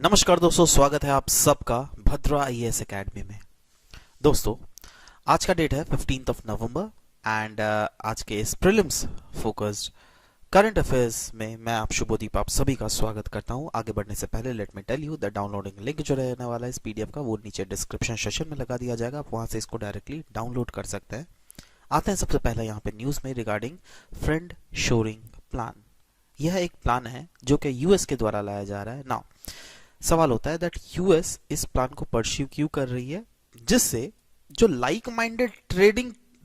नमस्कार दोस्तों, स्वागत है आप सबका भद्रा आईएएस एकेडमी में। दोस्तों, आज का डेट है 15th ऑफ नवंबर एंड आज के इस प्रीलिम्स फोकस्ड करंट अफेयर्स में मैं आप शुभदीप आप सभी का स्वागत करता हूं। आगे बढ़ने से पहले let me tell you the downloading link जो रहने वाला है इस पीडीएफ का वो नीचे डिस्क्रिप्शन सेशन में लगा दिया जाएगा। आप वहां से इसको डायरेक्टली डाउनलोड कर सकते हैं। आते हैं सबसे पहले यहाँ पे न्यूज में रिगार्डिंग फ्रेंड शोरिंग प्लान। यह एक प्लान है जो कि यूएस के द्वारा लाया जा रहा है। नाउ सवाल होता है दैट यूएस इस प्लान को परस्यू क्यों कर रही है, जिससे जो like minded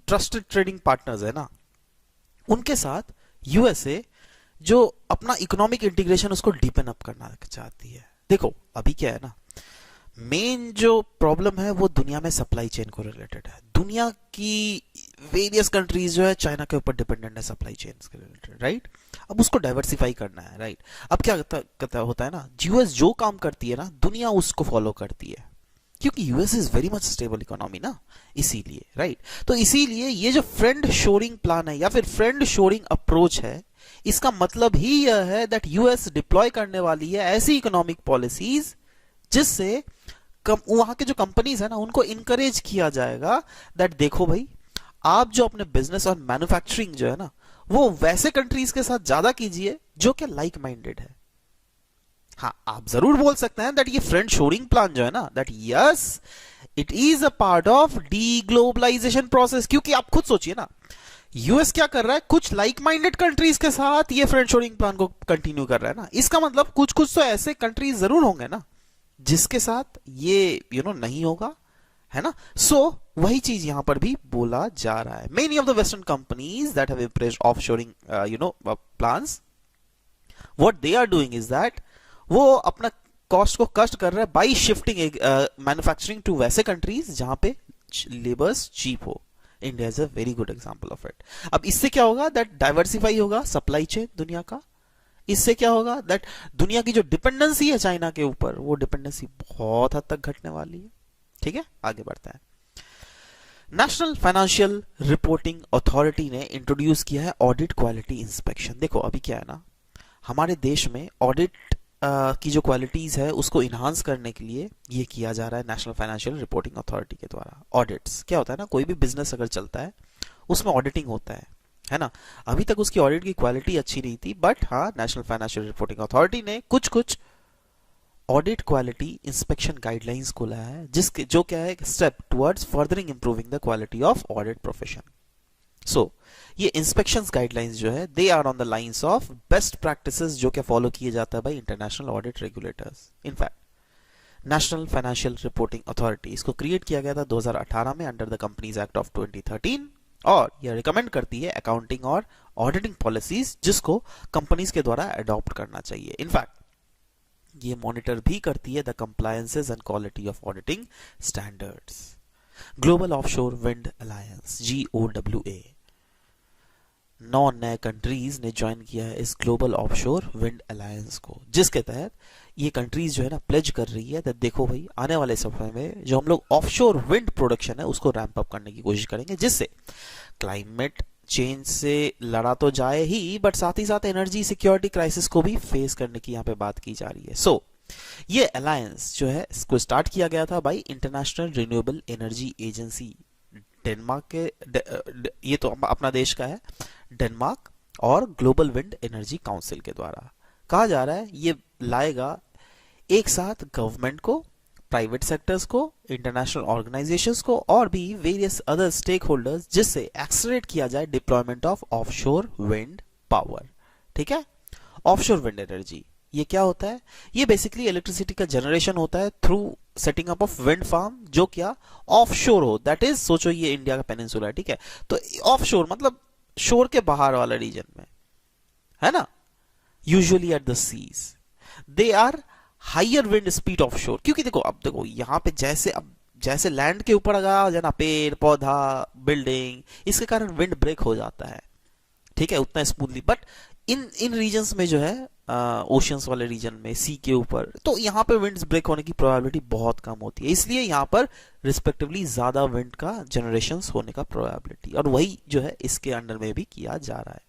trusted trading partners है ना, उनके साथ यूएसए जो अपना इकोनॉमिक इंटीग्रेशन उसको डीपन अप करना चाहती है। देखो अभी क्या है ना, मेन जो प्रॉब्लम है वो दुनिया में सप्लाई चेन को रिलेटेड है। दुनिया की वेरियस कंट्रीज जो है चाइना के ऊपर डिपेंडेंट है सप्लाई चेन के रिलेटेड, राइट। अब उसको डाइवर्सिफाई करना है, राइट। अब क्या होता है ना, यूएस जो काम करती है ना, दुनिया उसको फॉलो करती है, क्योंकि US is very much stable economy ना, इसीलिए, राइट। तो इसीलिए ये जो फ्रेंड शोरिंग प्लान है या फिर फ्रेंड शोरिंग अप्रोच है, इसका मतलब ही यह है दैट यूएस डिप्लॉय करने वाली है ऐसी इकोनॉमिक पॉलिसीज जिससे वहां के जो कंपनीज है ना, उनको इनकरेज किया जाएगा दैट देखो भाई, आप जो अपने बिजनेस और मैन्युफैक्चरिंग जो है ना, वो वैसे कंट्रीज के साथ ज्यादा कीजिए जो कि लाइक माइंडेड है। हाँ, आप जरूर बोल सकते हैं दैट ये फ्रेंड शोरिंग प्लान जो है ना, that yes it is a part of deglobalisation process. क्योंकि आप खुद सोचिए ना, यूएस क्या कर रहा है, कुछ लाइक माइंडेड कंट्रीज के साथ ये फ्रेंड शोरिंग प्लान को कंटिन्यू कर रहा है ना। इसका मतलब कुछ कुछ तो ऐसे कंट्रीज जरूर होंगे ना जिसके साथ ये नहीं होगा, है ना। सो वही चीज यहां पर भी बोला जा रहा है। Many of the western companies that have embraced offshoring plans, what they are doing is that वो अपना कॉस्ट को कस्ट कर रहा है बाई शिफ्टिंग मैन्युफैक्चरिंग टू वैसे कंट्रीज जहां पे लेबर्स चीप हो। India is a very good example of it. अब इससे क्या होगा दैट डाइवर्सिफाई होगा सप्लाई चेन दुनिया का। इससे क्या होगा दैट दुनिया की जो डिपेंडेंसी है चाइना के ऊपर, वो डिपेंडेंसी बहुत हद तक घटने वाली है। ठीक है, आगे बढ़ते हैं। नेशनल फाइनेंशियल रिपोर्टिंग अथॉरिटी ने इंट्रोड्यूस किया है ऑडिट क्वालिटी इंस्पेक्शन। देखो अभी क्या है ना, हमारे देश में ऑडिट की जो क्वालिटीज है उसको इन्हांस करने के लिए ये किया जा रहा है नेशनल फाइनेंशियल रिपोर्टिंग अथॉरिटी के द्वारा। ऑडिट्स क्या होता है ना, कोई भी बिजनेस अगर चलता है उसमें ऑडिटिंग होता है ना। अभी तक उसकी ऑडिट की क्वालिटी अच्छी नहीं थी, बट हाँ, नेशनल फाइनेंशियल रिपोर्टिंग अथॉरिटी ने कुछ कुछ ऑडिट क्वालिटी इंस्पेक्शन गाइडलाइंस को लाया है, जिसके जो क्या है, step towards furthering improving the quality of audit profession. So ये इंस्पेक्शंस गाइडलाइंस जो है, they are on the lines of best practices जो क्या फॉलो किए जाता है by international audit regulators. In fact national financial reporting authority इसको क्रिएट किया गया था 2018 में under the companies act of 2013, और यह रिकमेंड करती है अकाउंटिंग और ऑडिटिंग पॉलिसीज जिसको कंपनीज के द्वारा अडॉप्ट करना चाहिए। इनफैक्ट ये मॉनिटर भी करती है the compliances and quality of auditing standards. Global offshore wind alliance GOWA, 9 नए कंट्रीज ने ज्वाइन किया है इस ग्लोबल ऑफशोर विंड अलायंस को, जिसके तहत ये कंट्रीज जो है ना प्लेज कर रही है, देखो भाई आने वाले समय में जो हम लोग ऑफशोर विंड प्रोडक्शन है उसको रैंप अप करने की कोशिश करेंगे, जिससे क्लाइमेट चेंज से लड़ा तो जाए ही, बट साथ ही साथ एनर्जी सिक्योरिटी क्राइसिस को भी फेस करने की यहाँ पे बात की जा रही है। सो ये अलायंस जो है इसको स्टार्ट किया गया था by international renewable energy agency Denmark के, ये तो अपना देश का है, डेनमार्क, और ग्लोबल विंड एनर्जी काउंसिल के द्वारा। कहा जा रहा है ये लाएगा एक साथ गवर्नमेंट को, प्राइवेट सेक्टर्स को, इंटरनेशनल ऑर्गेनाइजेशंस को और भी वेरियस अदर स्टेक होल्डर्स, जिससे एक्सलरेट किया जाए deployment of offshore wind power. ठीक है, ऑफशोर विंड एनर्जी ये क्या होता है, ये बेसिकली इलेक्ट्रिसिटी का जनरेशन होता है through setting up of wind farm जो क्या ऑफशोर हो, दैट इज सोचो ये इंडिया का पेनिनसुला है, ठीक है। तो ऑफशोर मतलब शोर के बाहर वाला रीजन में, है ना, usually at the seas. They are higher wind speed off shore, क्योंकि देखो अब देखो यहाँ पे जैसे लैंड के ऊपर अगर जाना पेड़ पौधा बिल्डिंग, इसके कारण विंड ब्रेक हो जाता है, ठीक है, उतना स्मूथली। बट इन रीजन्स में जो है ओशियंस वाले रीजन में, सी के ऊपर, तो यहाँ पे विंड्स ब्रेक होने की प्रोबेबिलिटी बहुत कम होती है, इसलिए यहाँ पर रिस्पेक्टिवली ज्यादा विंड का जनरेशन होने का प्रोबेबिलिटी, और वही जो है इसके अंडर में भी किया जा रहा है।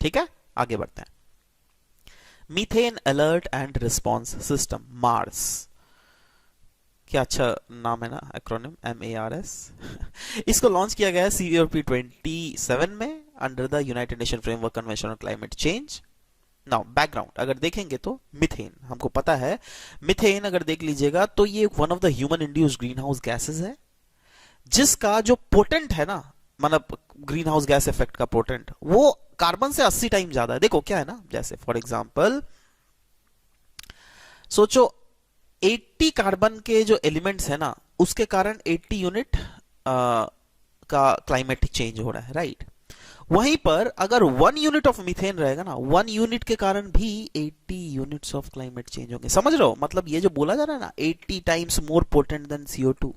ठीक है, आगे बढ़ते हैं। Methane alert and response system, Mars. क्या अच्छा नाम है ना, एक्रोनिम MARS। इसको लॉन्च किया गया है COP27 में under the United nation framework convention on climate change. Now background अगर देखेंगे तो मीथेन हमको पता है, मीथेन अगर देख लीजिएगा तो ये one of the human induced green house gases है, जिसका जो पोटेंट है ना, मतलब ग्रीन हाउस गैस इफेक्ट का पोटेंट, वो कार्बन से 80 टाइम ज्यादा है। देखो क्या है ना, जैसे फॉर एग्जांपल सोचो 80 कार्बन के जो एलिमेंट्स है ना, उसके कारण 80 यूनिट का क्लाइमेट चेंज हो रहा है, राइट। वहीं पर अगर 1 यूनिट ऑफ मीथेन रहेगा ना, 1 यूनिट के कारण भी 80 यूनिट्स ऑफ क्लाइमेट चेंज होंगे। समझ रहे हो, मतलब ये जो बोला जा रहा है ना 80 times more potent then CO2,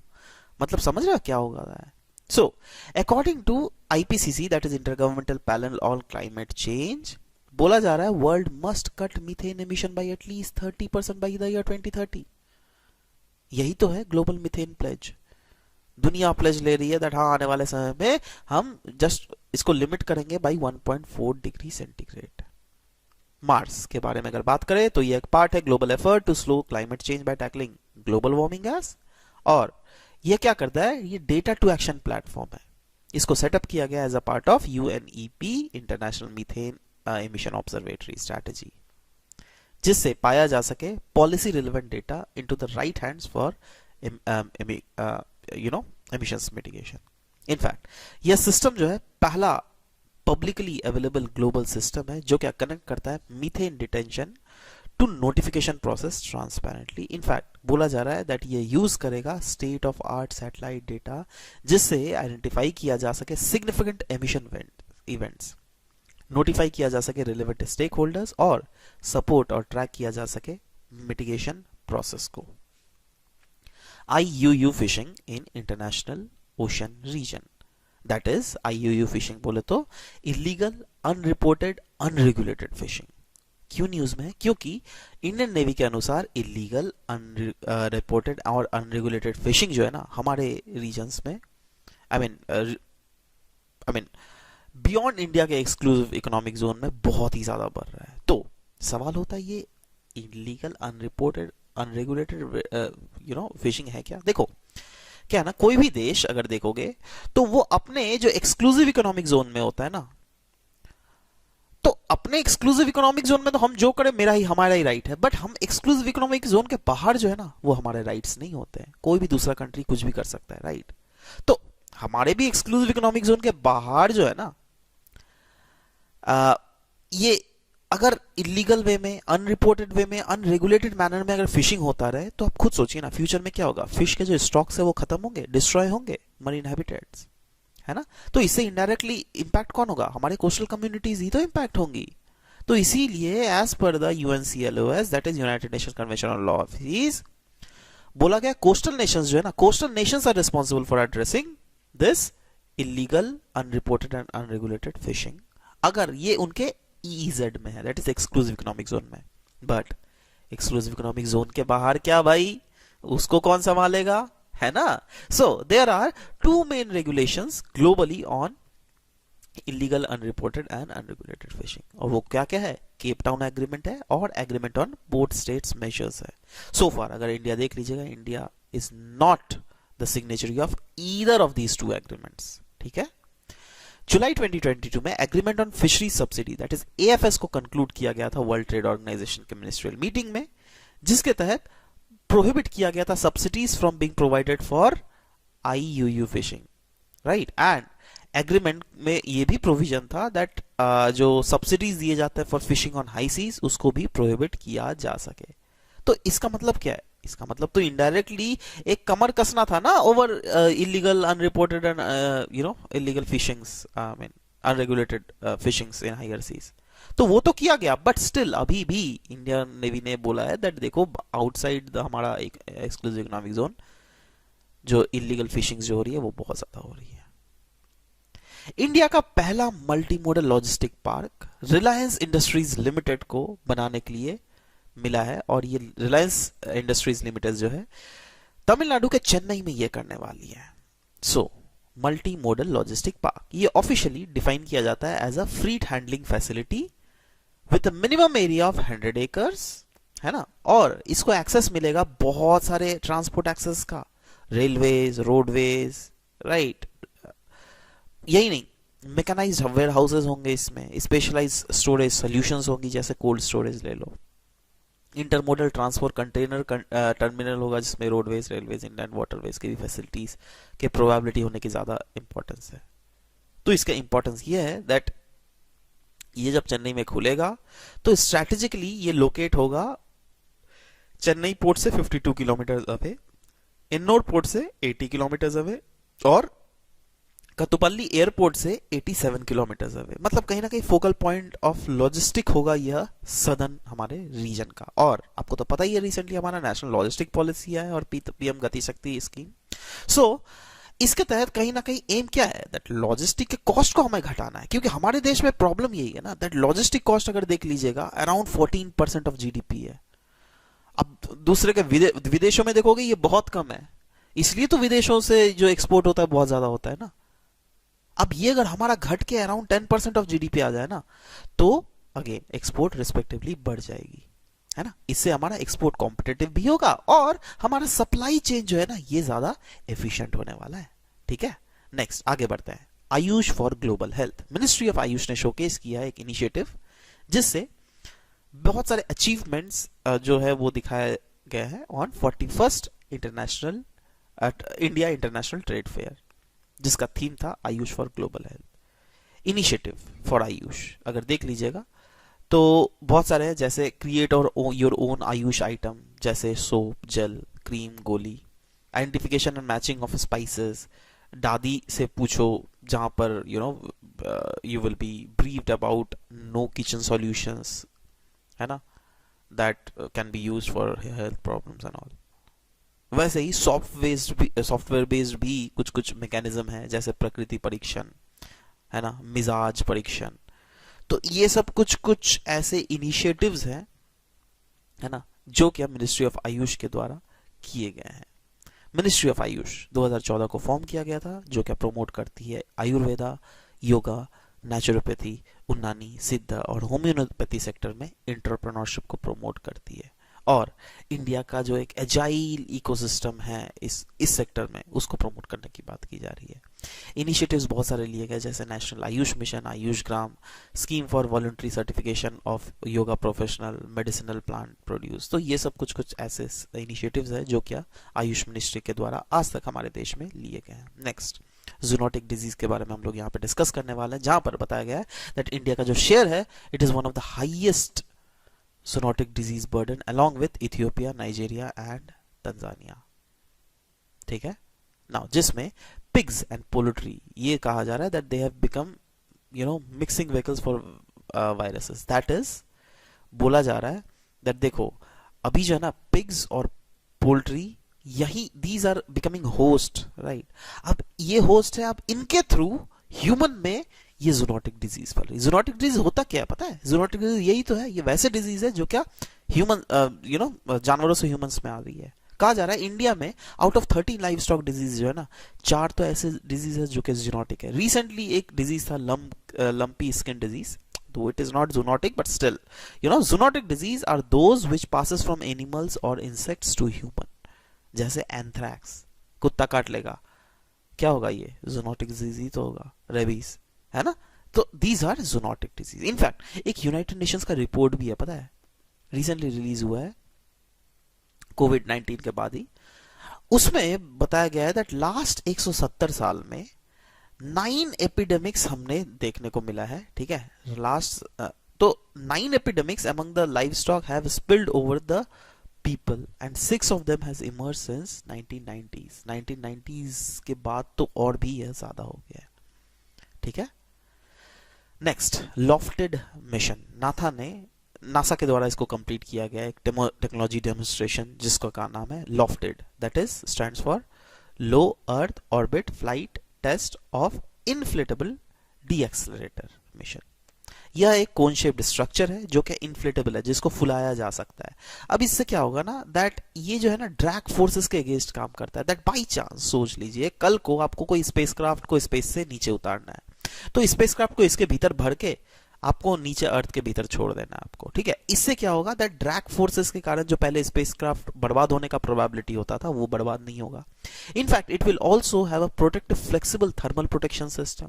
मतलब समझ रहे हो क्या होगा। So according to IPCC, that is intergovernmental panel on climate change, बोला जा रहा है world must cut methane emission by at least 30% by the year 2030। यही तो है ग्लोबल मीथेन प्लेज। दुनिया प्लेज ले रही है दैट हाँ आने वाले समय में हम जस्ट इसको लिमिट करेंगे बाय 1.4 डिग्री सेंटीग्रेड। मार्स के बारे में अगर बात करें तो ये एक पार्ट है global effort to slow climate change by tackling global warming gas, और ये क्या करता है, ये डेटा टू एक्शन प्लेटफॉर्म है। इसको सेटअप किया गया as a part of UNEP international methane emission observatory strategy, जिससे पाया जा सके policy relevant data into the right hands for emissions mitigation. In fact यह सिस्टम जो है पहला पब्लिकली अवेलेबल ग्लोबल सिस्टम है जो क्या कनेक्ट करता है methane detention to notification process transparently. In fact बोला जा रहा है दैट ये यूज करेगा state of art satellite data, जिससे आइडेंटिफाई किया जा सके सिग्निफिकेंट एमिशन इवेंट्स, नोटिफाई किया जा सके रिलेवेंट स्टेक होल्डर्स, और सपोर्ट और ट्रैक किया जा सके मिटिगेशन प्रोसेस को। IUU fishing in international ocean region, that is IUU fishing बोले तो इलीगल अनरिपोर्टेड अनरेगुलेटेड फिशिंग। क्यों न्यूज में है, क्योंकि इंडियन नेवी के अनुसार इलीगल अनरिपोर्टेड और अनरेगुलेटेड फिशिंग जो है ना हमारे रीजन्स में, आई मीन बियॉन्ड इंडिया के एक्सक्लूसिव इकोनॉमिक जोन में बहुत ही ज्यादा बढ़ रहा है। तो सवाल होता है ये इलीगल अनरिपोर्टेड अनरेगुलेटेड फिशिंग है क्या। देखो क्या है ना, कोई भी देश अगर देखोगे तो वो अपने जो एक्सक्लूसिव इकोनॉमिक जोन में होता है ना, तो अपने एक्सक्लूसिव इकोनॉमिक जोन में तो हम जो करें मेरा ही हमारा ही राइट है, बट हम एक्सक्लूसिव इकोनॉमिक जोन के बाहर जो है ना वो हमारे राइट्स नहीं होते हैं। कोई भी दूसरा कंट्री कुछ भी कर सकता है, राइट। तो हमारे भी एक्सक्लूसिव इकोनॉमिक जोन के बाहर जो है ना ये अगर इलीगल वे में, अनरिपोर्टेड वे में, अनरेगुलेटेड मैनर में अगर फिशिंग होता रहे तो आप खुद सोचिए ना फ्यूचर में क्या होगा। फिश के जो स्टॉक्स है वो खत्म होंगे, डिस्ट्रॉय होंगे, मरीन हैबिटेट्स, है ना। तो इससे इनडायरेक्टली इंपैक्ट कौन होगा, हमारे कोस्टल कम्युनिटीज ही तो इंपैक्ट होंगी। तो इसीलिए as per the UNCLOS, that is united nation convention on law of seas, बोला गया कोस्टल नेशंस जो है ना, coastal nations are responsible for addressing this illegal unreported and unregulated fishing, अगर ये उनके EEZ में है, that is exclusive economic zone में। बट एक्सक्लूसिव इकोनॉमिक जोन के बाहर क्या भाई, उसको कौन संभालेगा, है ना। So there are 2 main regulations globally on illegal unreported and unregulated fishing, और वो क्या क्या है, केप टाउन एग्रीमेंट है और agreement on both states measures है। सो फार अगर इंडिया देख लीजिएगा, India is not the signatory of either of these 2 agreements, ठीक है। जुलाई 2022 में agreement on fishery subsidy, that is AFS को कंक्लूड किया गया था वर्ल्ड ट्रेड ऑर्गेनाइजेशन के मिनिस्ट्रियल मीटिंग में, जिसके तहत प्रोहिबिट किया गया था subsidies from being provided for IUU fishing, right. And agreement में ये भी प्रोविजन था दैट जो सब्सिडीज दिए जाते हैं for fishing on high seas उसको भी प्रोहिबिट किया जा सके। तो इसका मतलब क्या है, इसका मतलब तो इनडायरेक्टली एक कमर कसना था ना over illegal unreported and illegal fishings, I mean unregulated fishings in higher seas. तो वो तो किया गया, बट स्टिल अभी भी इंडियन नेवी ने बोला है दैट देखो आउटसाइड हमारा एक एक्सक्लूसिव इकोनॉमिक जोन जो इलीगल फिशिंग जो हो रही है वो बहुत ज्यादा हो रही है। इंडिया का पहला multi modal logistic park Reliance industries limited को बनाने के लिए मिला है, और ये रिलायंस इंडस्ट्रीज लिमिटेड जो है तमिलनाडु के चेन्नई में ये करने वाली है। So multi modal logistic park ये ऑफिशियली डिफाइन किया जाता है as a freight handling facility with minimum area of 100 acres, है ना, और इसको एक्सेस मिलेगा बहुत सारे ट्रांसपोर्ट एक्सेस का, रेलवेज, रोडवेज, राइट। यही नहीं, मैकेनाइज्ड वेयर हाउसेज होंगे इसमें, स्पेशलाइज स्टोरेज सॉल्यूशंस होंगी, जैसे कोल्ड स्टोरेज ले लो, इंटरमोडल ट्रांसपोर्ट कंटेनर टर्मिनल होगा जिसमें रोडवेज, रेलवेज, इंलैंड वाटरवेज की भी फैसिलिटीज के प्रोबेबिलिटी होने की ज्यादा इंपॉर्टेंस है। तो इसका इंपॉर्टेंस ये है दैट ये जब चेन्नई में खुलेगा तो स्ट्रैटेजिकली ये लोकेट होगा चेन्नई पोर्ट से 52 किलोमीटर अवे, इन्नोर पोर्ट से 80 किलोमीटर अवे, और कतुपल्ली एयरपोर्ट से 87 किलोमीटर अवे। मतलब कहीं ना कहीं फोकल पॉइंट ऑफ लॉजिस्टिक होगा यह सदर्न हमारे रीजन का। और आपको तो पता ही है रिसेंटली हमारा नेशनल लॉजिस्टिक पॉलिसी है और पीएम गति शक्ति स्कीम। सो इसके तहत कहीं ना कहीं एम क्या है दैट लॉजिस्टिक के कॉस्ट को हमें घटाना है, क्योंकि हमारे देश में प्रॉब्लम यही है ना दैट लॉजिस्टिक कॉस्ट अगर देख लीजिएगा अराउंड 14% ऑफ जीडीपी है। अब दूसरे के विदेशों में देखोगे ये बहुत कम है, इसलिए तो विदेशों से जो एक्सपोर्ट होता है बहुत ज्यादा होता है ना। अब ये अगर हमारा घट के अराउंड 10% ऑफ जीडीपी आ जाए ना तो अगेन एक्सपोर्ट रिस्पेक्टिवली बढ़ जाएगी, है ना। इससे हमारा एक्सपोर्ट कॉम्पिटिटिव भी होगा और हमारा सप्लाई चेन जो है ना ये ज्यादा एफिशिएंट होने वाला है। ठीक है, नेक्स्ट आगे बढ़ते हैं। Ayush for global health, ministry of Ayush ने शोकेस किया है एक इनिशिएटिव जिससे बहुत सारे अचीवमेंट्स जो है वो दिखाया गया है on 41st international India international trade fair, जिसका थीम था Ayush for global health. Initiative for Ayush अगर देख लीजिएगा तो बहुत सारे हैं, जैसे क्रिएट और योर ओन आयुष आइटम, जैसे सोप, जेल, क्रीम, गोली, identification and matching of spices, दादी से पूछो जहां पर you will be briefed about no kitchen solutions, है ना, that can be used for health problems and all. वैसे ही सॉफ्टवेयर बेस्ड भी कुछ कुछ मैकेनिज्म है, जैसे प्रकृति परीक्षण, है ना, मिजाज परीक्षण। तो ये सब कुछ कुछ ऐसे इनिशिएटिव्स हैं, है ना, जो क्या मिनिस्ट्री ऑफ आयुष के द्वारा किए गए हैं। मिनिस्ट्री ऑफ आयुष 2014 को फॉर्म किया गया था, जो क्या प्रमोट करती है आयुर्वेदा, योगा, नेचुरोपैथी, उन्नानी, सिद्ध और होम्योपैथी सेक्टर में एंटरप्रेन्योरशिप को प्रमोट करती है। और इंडिया का जो एक एजाइल इकोसिस्टम है इस सेक्टर में उसको प्रमोट करने की बात की जा रही है। इनिशिएटिव्स बहुत सारे लिए गए, जैसे national Ayush mission, Ayush gram, scheme for voluntary certification of yoga professional, medicinal plant produce. तो ये सब कुछ कुछ ऐसे इनिशिएटिव्स है जो क्या आयुष मिनिस्ट्री के द्वारा आज तक हमारे देश में लिए गए हैं। नेक्स्ट जूनोटिक डिजीज के बारे में हम लोग यहाँ पे डिस्कस करने वाले हैं, जहां पर बताया गया है दैट इंडिया का जो शेयर है it is one of the highest zoonotic disease burden along with Ethiopia, Nigeria and Tanzania। ठीक है, नाउ जिसमें pigs and poultry ये कहा जा रहा है that they have become mixing vehicles for viruses, that is बोला जा रहा है that देखो अभी जो है ना pigs और poultry यही these are becoming host, right। अब ये host है, अब इनके थ्रू ह्यूमन में ये जूनोटिक डिजीज फैल रही है। जूनोटिक डिजीज होता क्या है पता है? जूनोटिक डिजीज यही तो है, ये वैसे डिजीज है जो क्या ह्यूमन जानवरों से ह्यूमंस में आ रही है। कहा जा रहा है इंडिया में out of 13 live stock disease जो है ना 4 तो ऐसे डिजीज है जो कि जूनोटिक है। रिसेंटली एक डिजीज था lumpy skin disease, though it is not zoonotic but still zoonotic disease are those which passes from animals or insects to human, जैसे एंथ्रैक्स, कुत्ता काट लेगा, क्या होगा ये जूनोटिक डिजीज ही तो होगा, रेबीज, है ना। तो these are zoonotic disease. In fact एक यूनाइटेड नेशंस का रिपोर्ट भी है, पता है, रिसेंटली रिलीज हुआ है कोविड-19 के बाद ही। उसमें बताया गया है दैट लास्ट 170 साल में 9 एपिडेमिक्स हमने देखने को मिला है। ठीक है, लास्ट तो 9 epidemics among the livestock have spilled over the people and 6 of them has emerged since 1990s। 1990s के बाद तो और भी यह ज्यादा हो गया है। ठीक है, नेक्स्ट लॉफ्टेड मिशन, नासा के द्वारा इसको कंप्लीट किया गया एक टेक्नोलॉजी डेमोन्स्ट्रेशन जिसका का नाम है LOFTID, that is stands for low earth orbit flight test of inflatable decelerator mission. यह एक कोन शेप्ड स्ट्रक्चर है जो कि इन्फ्लेटेबल है, जिसको फुलाया जा सकता है। अब इससे क्या होगा ना दैट ये जो है ना ड्रैग फोर्सेस के अगेंस्ट काम करता है। दैट बाई चांस सोच लीजिए कल को आपको कोई स्पेसक्राफ्ट को स्पेस से नीचे उतारना है, तो स्पेसक्राफ्ट को इसके भीतर भर के आपको नीचे अर्थ के भीतर छोड़ देना है आपको, ठीक है। इससे क्या होगा, दैट ड्रैग फोर्सेस के कारण जो पहले स्पेसक्राफ्ट बर्बाद होने का प्रोबेबिलिटी होता था वो बर्बाद नहीं होगा। In fact it will also have a protective flexible thermal protection system,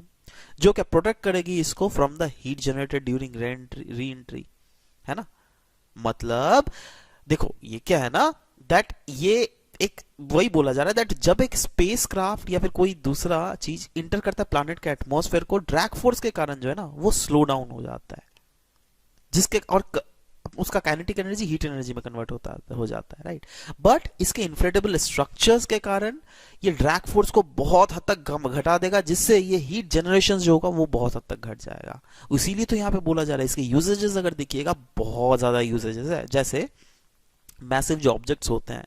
जो क्या प्रोटेक्ट करेगी इसको from the heat generated during re entry, है ना। मतलब देखो ये क्या है ना, दैट ये एक वही बोला जा रहा है दैट जब एक स्पेसक्राफ्ट या फिर कोई दूसरा चीज इंटर करता है प्लैनेट के एटमॉस्फेयर को, ड्रैग फोर्स के कारण जो है ना वो स्लो डाउन हो जाता है, जिसके और उसका काइनेटिक एनर्जी हीट एनर्जी में कन्वर्ट हो जाता है, राइट। बट इसके इनफ्लेटेबल स्ट्रक्चर्स के कारण ये ड्रैग फोर्स को बहुत हद तक घटा देगा, जिससे ये हीट जनरेशन जो होगा वो बहुत हद तक घट जाएगा। इसीलिए तो यहाँ पे बोला जा रहा है, इसके यूजेजेस अगर देखिएगा बहुत ज्यादा यूजेजेस है। जैसे मैसिव जो ऑब्जेक्ट्स होते हैं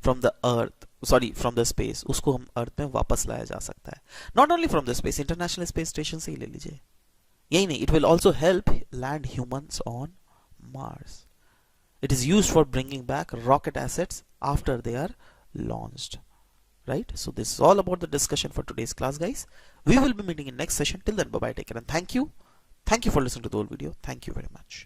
from the earth, sorry from the space, उसको हम अर्थ में वापस लाया जा सकता है। Not only from the space, international space station से ही ले लीजिए। यही नहीं, it will also help land humans on Mars. It is used for bringing back rocket assets after they are launched, right? So this is all about the discussion for today's class, guys. We will be meeting in next session. Till then, bye bye, take care, and thank you for listening to the whole video. Thank you very much.